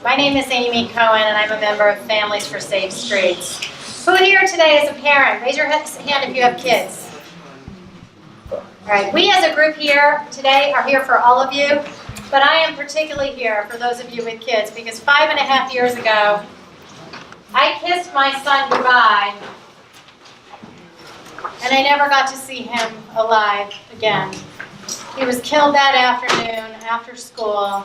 My name is Amy Cohen, and I'm a member of Families for Safe Streets. Who here today is a parent? Raise your hand if you have kids. All right, we as a group here today are here for all of you, but I am particularly here for those of you with kids because 5.5 years ago, I kissed my son goodbye, and I never got to see him alive again. He was killed that afternoon after school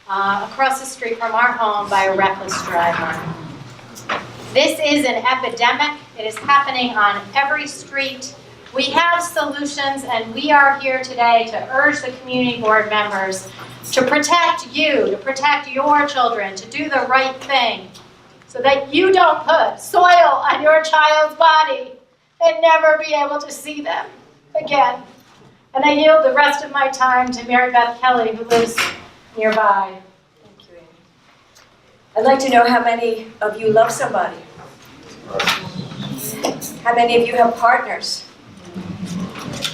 across the street from our home by a reckless driver. This is an epidemic. It is happening on every street. We have solutions, and we are here today to urge the community board members to protect you, to protect your children, to do the right thing so that you don't put soil on your child's body and never be able to see them again. And I yield the rest of my time to Mary Beth Kelly, who lives nearby. Thank you, Amy. I'd like to know how many of you love somebody. How many of you have partners?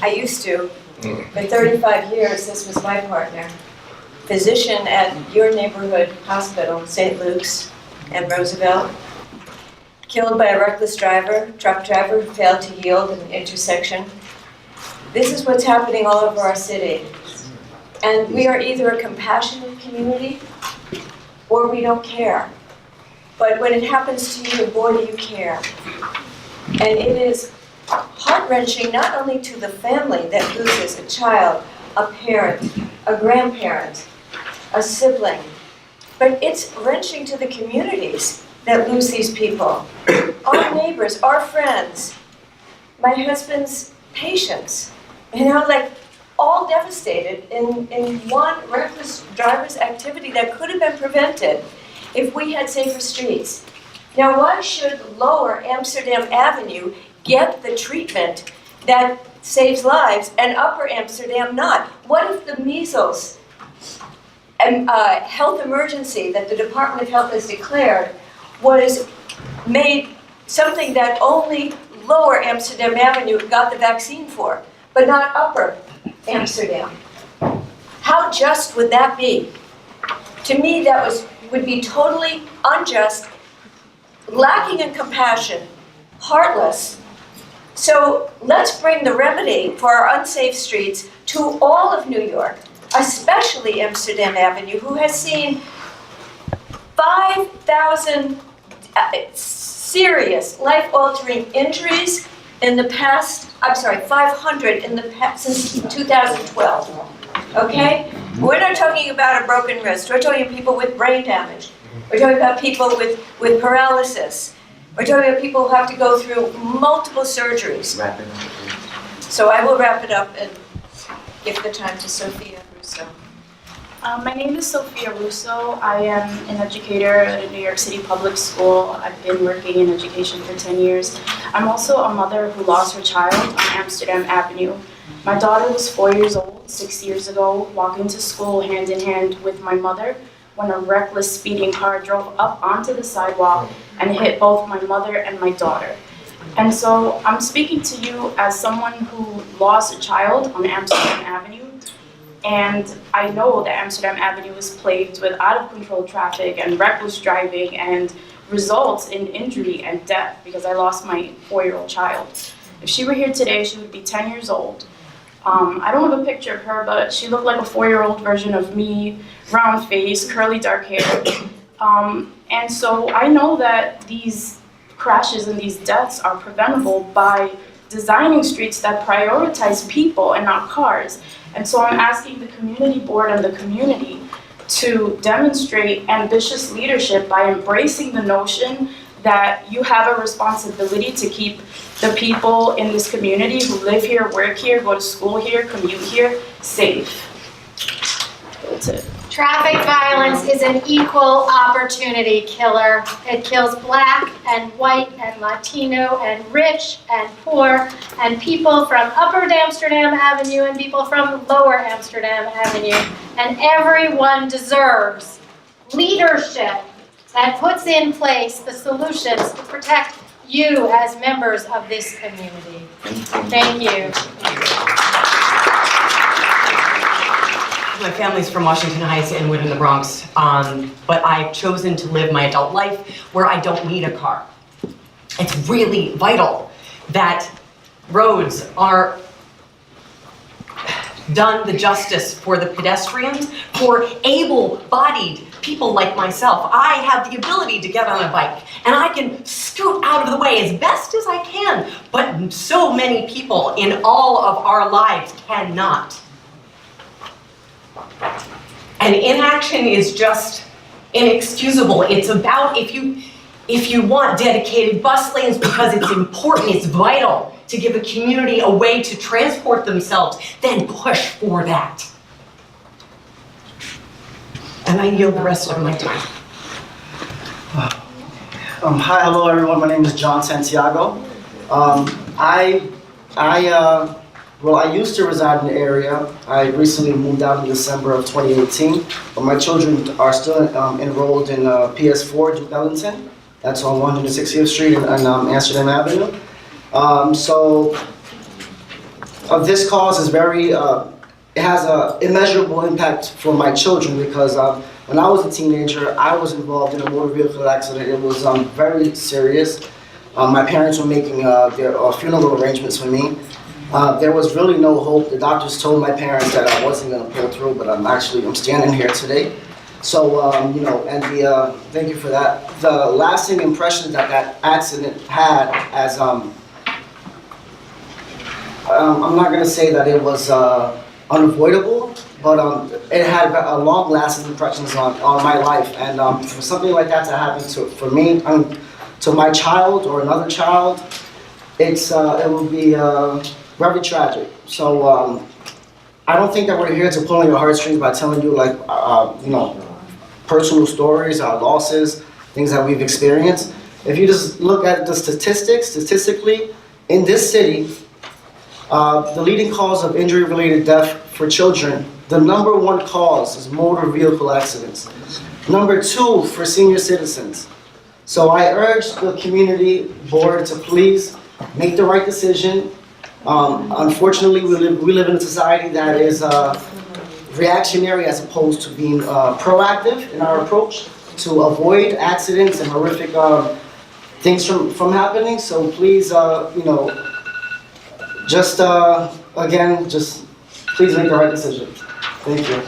I used to. For 35 years, this was my partner. Physician at your neighborhood hospital, St. Luke's and Roosevelt. Killed by a reckless driver, truck driver who failed to yield at an intersection. This is what's happening all over our city. And we are either a compassionate community or we don't care. But when it happens to you, boy, do you care. And it is heart-wrenching not only to the family that loses a child, a parent, a grandparent, a sibling, but it's wrenching to the communities that lose these people. Our neighbors, our friends, my husband's patients, like all devastated in one reckless driver's activity that could have been prevented if we had safer streets. Now, why should Lower Amsterdam Avenue get the treatment that saves lives and Upper Amsterdam not? What if the measles health emergency that the Department of Health has declared was made something that only Lower Amsterdam Avenue got the vaccine for, but not Upper Amsterdam? How just would that be? To me, that would be totally unjust, lacking in compassion, heartless. So let's bring the remedy for our unsafe streets to all of New York, especially Amsterdam Avenue, who has seen 5,000 serious life-altering injuries in the past, 500 since 2012, okay? We're not talking about a broken wrist. We're talking about people with brain damage. We're talking about people with paralysis. We're talking about people who have to go through multiple surgeries. Wrap it up. So I will wrap it up and give the time to Sophia Russo. My name is Sophia Russo. I am an educator at a New York City public school. I've been working in education for 10 years. I'm also a mother who lost her child on Amsterdam Avenue. My daughter was 4 years old 6 years ago, walking to school hand in hand with my mother when a reckless speeding car drove up onto the sidewalk and hit both my mother and my daughter. And so I'm speaking to you as someone who lost a child on Amsterdam Avenue. And I know that Amsterdam Avenue is plagued with out-of-control traffic and reckless driving and results in injury and death because I lost my 4-year-old child. If she were here today, she would be 10 years old. I don't have a picture of her, but she looked like a 4-year-old version of me, round face, curly dark hair. And so I know that these crashes and these deaths are preventable by designing streets that prioritize people and not cars. And so I'm asking the community board and the community to demonstrate ambitious leadership by embracing the notion that you have a responsibility to keep the people in this community who live here, work here, go to school here, commute here, safe. That's it. Traffic violence is an equal opportunity killer. It kills black and white and Latino and rich and poor and people from Upper Amsterdam Avenue and people from Lower Amsterdam Avenue. And everyone deserves leadership that puts in place the solutions to protect you as members of this community. Thank you. my family's from Washington Heights and live in the Bronx, but I've chosen to live my adult life where I don't need a car. It's really vital that roads are done the justice for the pedestrians, for able-bodied people like myself. I have the ability to get on a bike, and I can scoot out of the way as best as I can, but so many people in all of our lives cannot. And inaction is just inexcusable. It's about, if you want dedicated bus lanes because it's important, it's vital to give a community a way to transport themselves, then push for that. And I yield the rest of my time. Hi, hello everyone. My name is John Santiago. I used to reside in the area. I recently moved out in December of 2018, but my children are still enrolled in PS4 Duke Ellington. That's on 160th Street and Amsterdam Avenue. So this cause is very, it has an immeasurable impact for my children because when I was a teenager, I was involved in a motor vehicle accident. It was very serious. My parents were making their funeral arrangements for me. There was really no hope. The doctors told my parents that I wasn't going to pull through, but I'm standing here today. So, thank you for that. The lasting impression that accident had as, I'm not going to say that it was unavoidable, but it had a long-lasting impressions on my life. And for something like that to happen for me, to my child or another child, it will be very tragic. So I don't think that we're here to pull on your heartstrings by telling you personal stories, our losses, things that we've experienced. If you just look at the statistically, in this city, the leading cause of injury-related death for children, the #1 cause is motor vehicle accidents. #2 for senior citizens. So I urge the community board to please make the right decision. Unfortunately, we live in a society that is reactionary as opposed to being proactive in our approach to avoid accidents and horrific things from happening. So please, again, please make the right decision. Thank you.